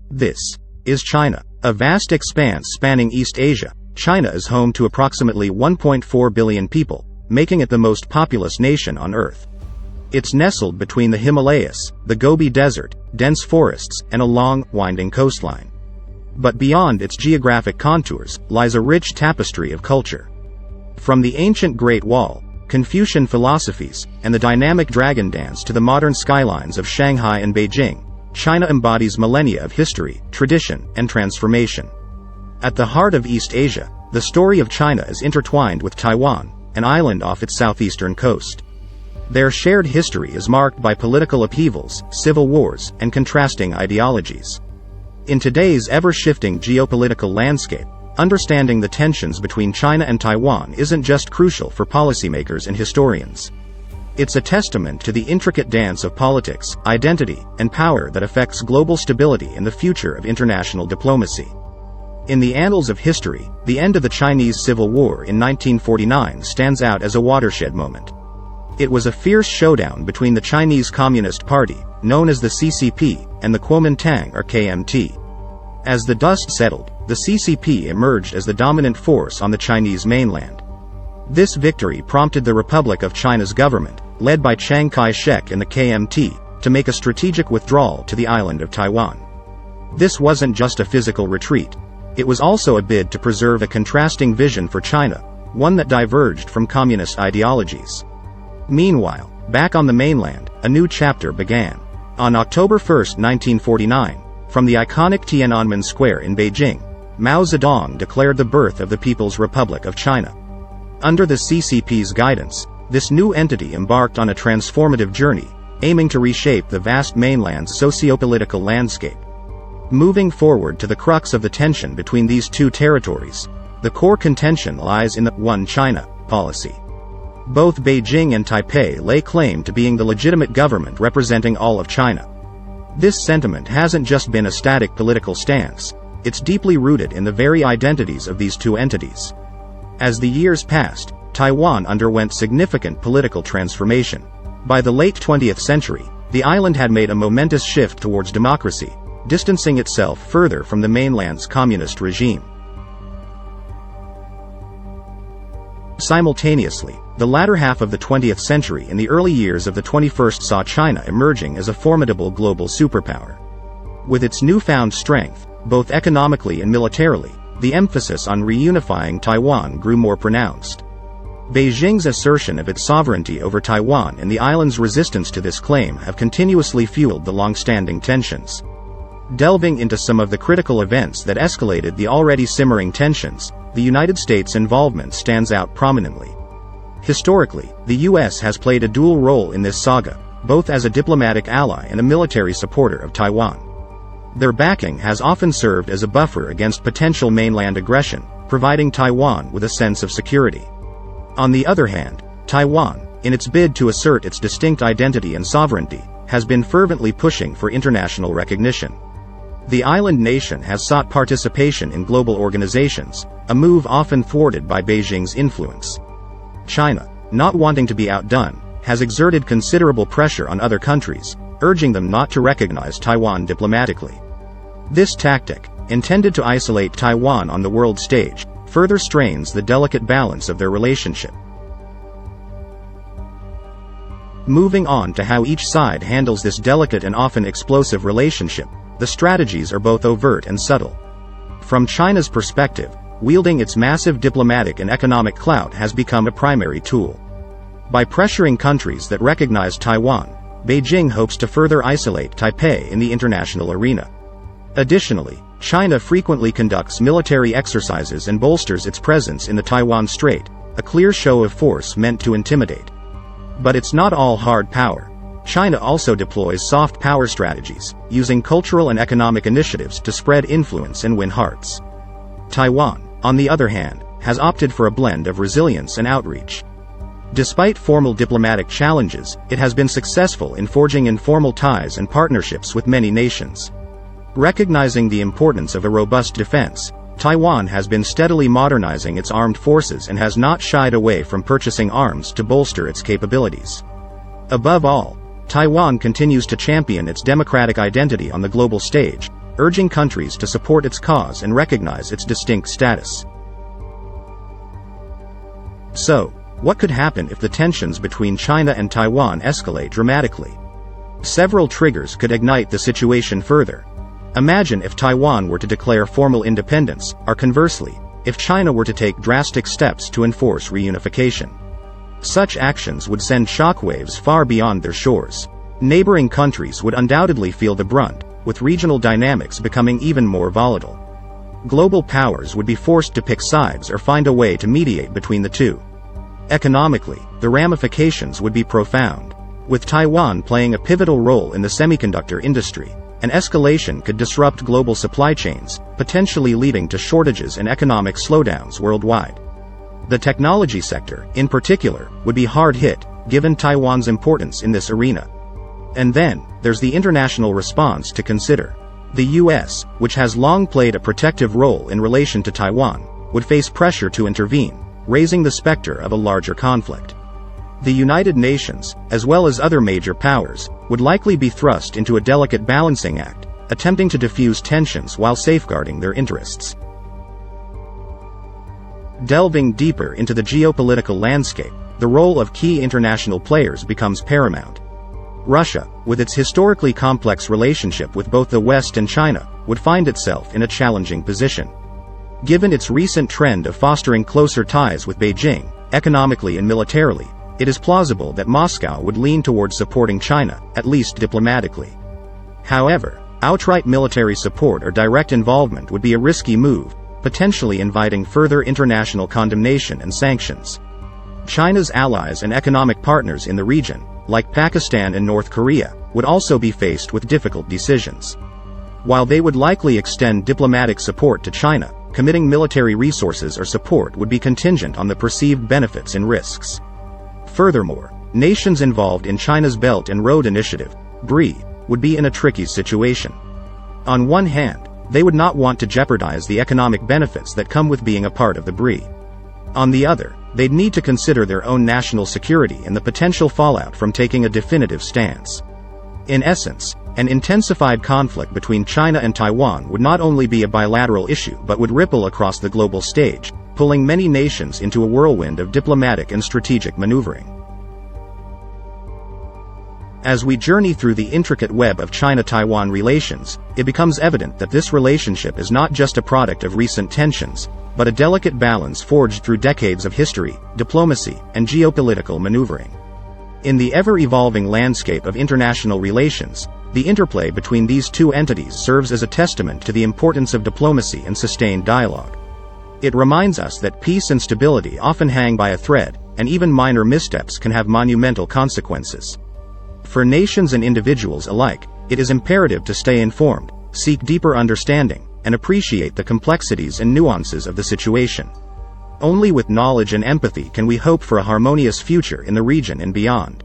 This is China, a vast expanse spanning East Asia. China is home to approximately 1.4 billion people, making it the most populous nation on Earth. It's nestled between the Himalayas, the Gobi Desert, dense forests, and a long, winding coastline. But beyond its geographic contours lies a rich tapestry of culture. From the ancient Great Wall, Confucian philosophies, and the dynamic dragon dance to the modern skylines of Shanghai and Beijing, China embodies millennia of history, tradition, and transformation. At the heart of East Asia, the story of China is intertwined with Taiwan, an island off its southeastern coast. Their shared history is marked by political upheavals, civil wars, and contrasting ideologies. In today's ever-shifting geopolitical landscape, understanding the tensions between China and Taiwan isn't just crucial for policymakers and historians. It's a testament to the intricate dance of politics, identity, and power that affects global stability and the future of international diplomacy. In the annals of history, the end of the Chinese Civil War in 1949 stands out as a watershed moment. It was a fierce showdown between the Chinese Communist Party, known as the CCP, and the Kuomintang or KMT. As the dust settled, the CCP emerged as the dominant force on the Chinese mainland. This victory prompted the Republic of China's government, led by Chiang Kai-shek and the KMT, to make a strategic withdrawal to the island of Taiwan. This wasn't just a physical retreat. It was also a bid to preserve a contrasting vision for China, one that diverged from communist ideologies. Meanwhile, back on the mainland, a new chapter began. On October 1, 1949, from the iconic Tiananmen Square in Beijing, Mao Zedong declared the birth of the People's Republic of China. Under the CCP's guidance, this new entity embarked on a transformative journey, aiming to reshape the vast mainland's socio-political landscape. Moving forward to the crux of the tension between these two territories, the core contention lies in the One China policy. Both Beijing and Taipei lay claim to being the legitimate government representing all of China. This sentiment hasn't just been a static political stance, it's deeply rooted in the very identities of these two entities. As the years passed, Taiwan underwent significant political transformation. By the late 20th century, the island had made a momentous shift towards democracy, distancing itself further from the mainland's communist regime. Simultaneously, the latter half of the 20th century and the early years of the 21st saw China emerging as a formidable global superpower. With its newfound strength, both economically and militarily, the emphasis on reunifying Taiwan grew more pronounced. Beijing's assertion of its sovereignty over Taiwan and the island's resistance to this claim have continuously fueled the long-standing tensions. Delving into some of the critical events that escalated the already simmering tensions, the United States' involvement stands out prominently. Historically, the U.S. has played a dual role in this saga, both as a diplomatic ally and a military supporter of Taiwan. Their backing has often served as a buffer against potential mainland aggression, providing Taiwan with a sense of security. On the other hand, Taiwan, in its bid to assert its distinct identity and sovereignty, has been fervently pushing for international recognition. The island nation has sought participation in global organizations, a move often thwarted by Beijing's influence. China, not wanting to be outdone, has exerted considerable pressure on other countries, urging them not to recognize Taiwan diplomatically. This tactic, intended to isolate Taiwan on the world stage, further strains the delicate balance of their relationship. Moving on to how each side handles this delicate and often explosive relationship, the strategies are both overt and subtle. From China's perspective, wielding its massive diplomatic and economic clout has become a primary tool. By pressuring countries that recognize Taiwan, Beijing hopes to further isolate Taipei in the international arena. Additionally, China frequently conducts military exercises and bolsters its presence in the Taiwan Strait, a clear show of force meant to intimidate. But it's not all hard power. China also deploys soft power strategies, using cultural and economic initiatives to spread influence and win hearts. Taiwan, on the other hand, has opted for a blend of resilience and outreach. Despite formal diplomatic challenges, it has been successful in forging informal ties and partnerships with many nations. Recognizing the importance of a robust defense, Taiwan has been steadily modernizing its armed forces and has not shied away from purchasing arms to bolster its capabilities. Above all, Taiwan continues to champion its democratic identity on the global stage, urging countries to support its cause and recognize its distinct status. So, what could happen if the tensions between China and Taiwan escalate dramatically? Several triggers could ignite the situation further. Imagine if Taiwan were to declare formal independence, or conversely, if China were to take drastic steps to enforce reunification. Such actions would send shockwaves far beyond their shores. Neighboring countries would undoubtedly feel the brunt, with regional dynamics becoming even more volatile. Global powers would be forced to pick sides or find a way to mediate between the two. Economically, the ramifications would be profound. With Taiwan playing a pivotal role in the semiconductor industry, an escalation could disrupt global supply chains, potentially leading to shortages and economic slowdowns worldwide. The technology sector, in particular, would be hard hit, given Taiwan's importance in this arena. And then, there's the international response to consider. The US, which has long played a protective role in relation to Taiwan, would face pressure to intervene, raising the specter of a larger conflict. The United Nations, as well as other major powers, would likely be thrust into a delicate balancing act, attempting to diffuse tensions while safeguarding their interests. Delving deeper into the geopolitical landscape, the role of key international players becomes paramount. Russia, with its historically complex relationship with both the West and China, would find itself in a challenging position. Given its recent trend of fostering closer ties with Beijing, economically and militarily, it is plausible that Moscow would lean towards supporting China, at least diplomatically. However, outright military support or direct involvement would be a risky move, potentially inviting further international condemnation and sanctions. China's allies and economic partners in the region, like Pakistan and North Korea, would also be faced with difficult decisions. While they would likely extend diplomatic support to China, committing military resources or support would be contingent on the perceived benefits and risks. Furthermore, nations involved in China's Belt and Road Initiative, BRI, would be in a tricky situation. On one hand, they would not want to jeopardize the economic benefits that come with being a part of the BRI. On the other, they'd need to consider their own national security and the potential fallout from taking a definitive stance. In essence, an intensified conflict between China and Taiwan would not only be a bilateral issue but would ripple across the global stage, pulling many nations into a whirlwind of diplomatic and strategic maneuvering. As we journey through the intricate web of China-Taiwan relations, it becomes evident that this relationship is not just a product of recent tensions, but a delicate balance forged through decades of history, diplomacy, and geopolitical maneuvering. In the ever-evolving landscape of international relations, the interplay between these two entities serves as a testament to the importance of diplomacy and sustained dialogue. It reminds us that peace and stability often hang by a thread, and even minor missteps can have monumental consequences. For nations and individuals alike, it is imperative to stay informed, seek deeper understanding, and appreciate the complexities and nuances of the situation. Only with knowledge and empathy can we hope for a harmonious future in the region and beyond.